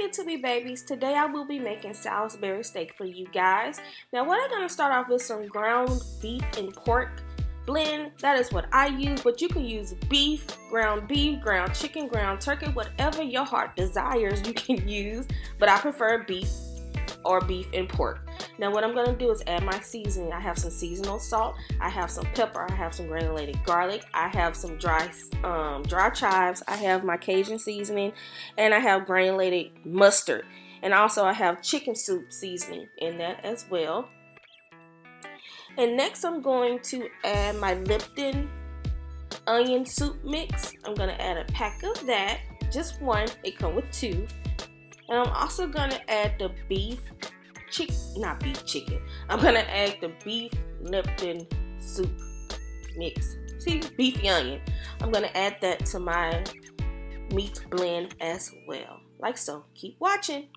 again to me, babies. Today I will be making Salisbury steak for you guys. Now what I'm going to start off with some ground beef and pork blend. That is what I use, but you can use beef, ground chicken, ground turkey, whatever your heart desires you can use, but I prefer beef or beef and pork. Now what I'm going to do is add my seasoning. I have some seasonal salt, I have some pepper, I have some granulated garlic, I have some dry chives, I have my Cajun seasoning, and I have granulated mustard. And also I have chicken soup seasoning in that as well. And next I'm going to add my Lipton onion soup mix. I'm going to add a pack of that, just one, it comes with two. And I'm also going to add the I'm going to add the beef Lipton soup mix. See, beefy onion. I'm going to add that to my meat blend as well. Like so. Keep watching.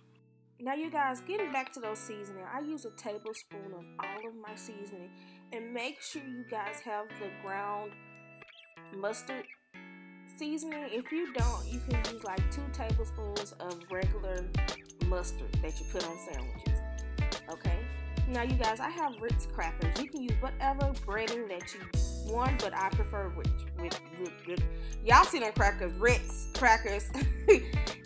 Now you guys, getting back to those seasoning, I use a tablespoon of all of my seasoning. And make sure you guys have the ground mustard seasoning. If you don't, you can use like 2 tablespoons of regular mustard that you put on sandwiches. Okay, now you guys, I have Ritz crackers. You can use whatever breading that you want, but I prefer with y'all see them crackers, Ritz crackers.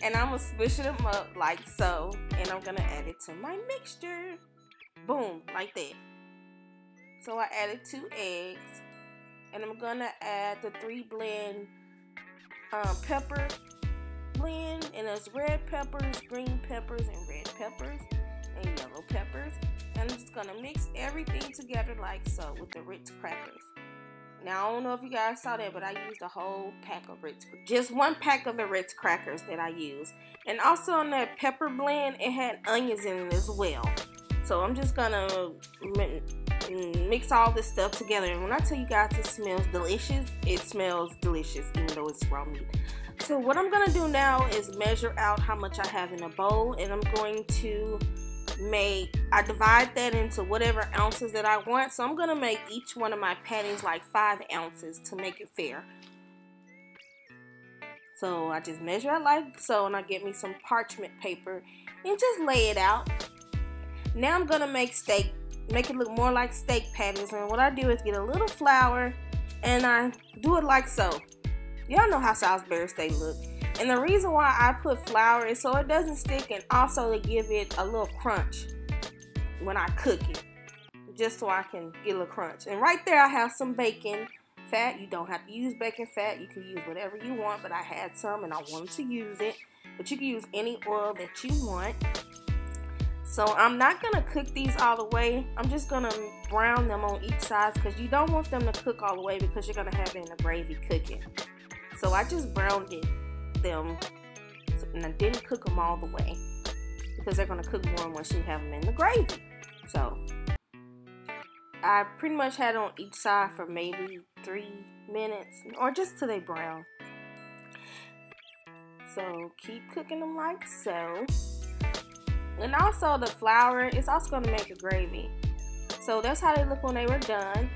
And I'm gonna smush them up like so, and I'm gonna add it to my mixture. Boom, like that. So I added 2 eggs, and I'm gonna add the 3 blend pepper blend, and it's red peppers, green peppers, and red peppers, and yellow peppers. And I'm just gonna mix everything together like so with the Ritz crackers. Now I don't know if you guys saw that, but I used a whole pack of Ritz, just 1 pack of the Ritz crackers that I used. And also on that pepper blend, it had onions in it as well. So I'm just gonna mix all this stuff together, and when I tell you guys it smells delicious even though it's raw meat. So what I'm gonna do now is measure out how much I have in a bowl, and I'm going to I divide that into whatever ounces that I want. So I'm gonna make each one of my patties like 5 ounces to make it fair. So I just measure it like so, and I get me some parchment paper and just lay it out. Now I'm gonna make it look more like steak patties, and what I do is get a little flour and I do it like so. Y'all know how Salisbury steak look, and the reason why I put flour is so it doesn't stick, and also to give it a little crunch when I cook it, just so I can get a little crunch. And right there I have some bacon fat. You don't have to use bacon fat, you can use whatever you want, but I had some and I wanted to use it. But you can use any oil that you want. So I'm not going to cook these all the way. I'm just going to brown them on each side, because you don't want them to cook all the way because you're going to have it in the gravy cooking. So I just browned them, and I didn't cook them all the way because they're going to cook more once you have them in the gravy. So I pretty much had it on each side for maybe 3 minutes, or just till they brown. So keep cooking them like so. And also the flour is also going to make a gravy. So that's how they look when they were done.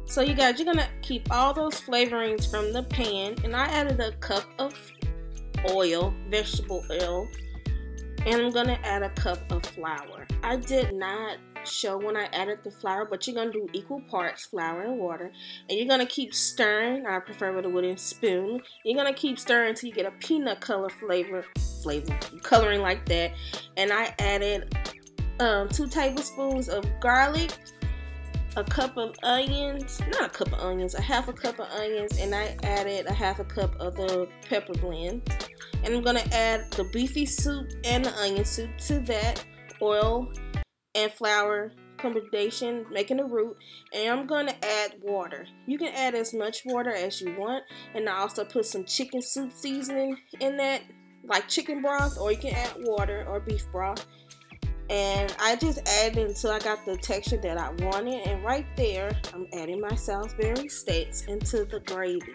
So you guys, you're going to keep all those flavorings from the pan. And I added a cup of oil, vegetable oil. And I'm going to add a cup of flour. I did not show when I added the flour, but you're going to do equal parts flour and water. And you're going to keep stirring. I prefer with a wooden spoon. You're going to keep stirring until you get a peanut color coloring like that. And I added 2 tablespoons of garlic, a cup of onions, not a cup of onions, a half a cup of onions, and I added a half a cup of the pepper blend. And I'm going to add the beefy soup and the onion soup to that, oil and flour combination, making a roux. And I'm going to add water. You can add as much water as you want. And I also put some chicken soup seasoning in that, like chicken broth, or you can add water or beef broth. And I just added until I got the texture that I wanted. And right there, I'm adding my Salisbury steaks into the gravy.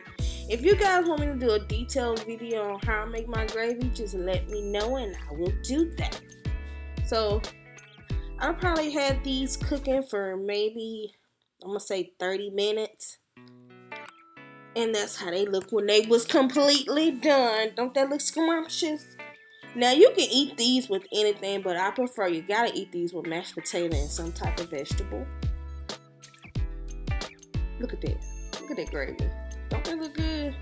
If you guys want me to do a detailed video on how I make my gravy, just let me know and I will do that. So I probably had these cooking for maybe, I'm going to say 30 minutes. And that's how they look when they was completely done. Don't that look scrumptious? Now you can eat these with anything, but I prefer you gotta eat these with mashed potato and some type of vegetable. Look at that. Look at that gravy. Don't that look good?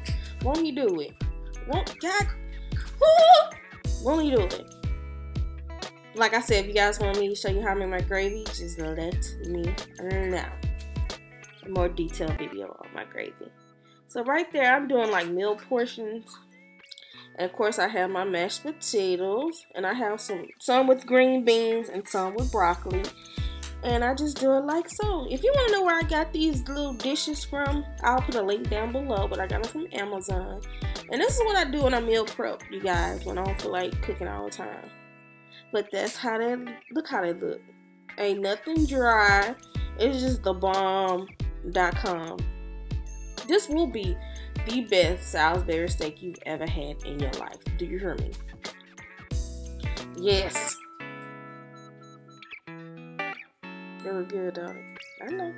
Won't he do it? Won't he do it? Like I said, if you guys want me to show you how I make my gravy, just let me know. A more detailed video on my gravy. So right there, I'm doing like meal portions. And of course, I have my mashed potatoes. And I have some with green beans and some with broccoli. And I just do it like so. If you want to know where I got these little dishes from, I'll put a link down below. But I got them from Amazon. And this is what I do when I meal prep, you guys, when I don't feel like cooking all the time. But that's how look how they look. Ain't nothing dry. It's just thebomb.com. This will be the best Salisbury steak you've ever had in your life. Do you hear me? Yes. They were good, though. I know.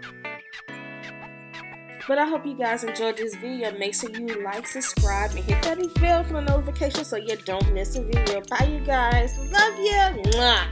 But I hope you guys enjoyed this video. Make sure you like, subscribe, and hit that bell for the notification so you don't miss a video. Bye, you guys. Love you. Mwah.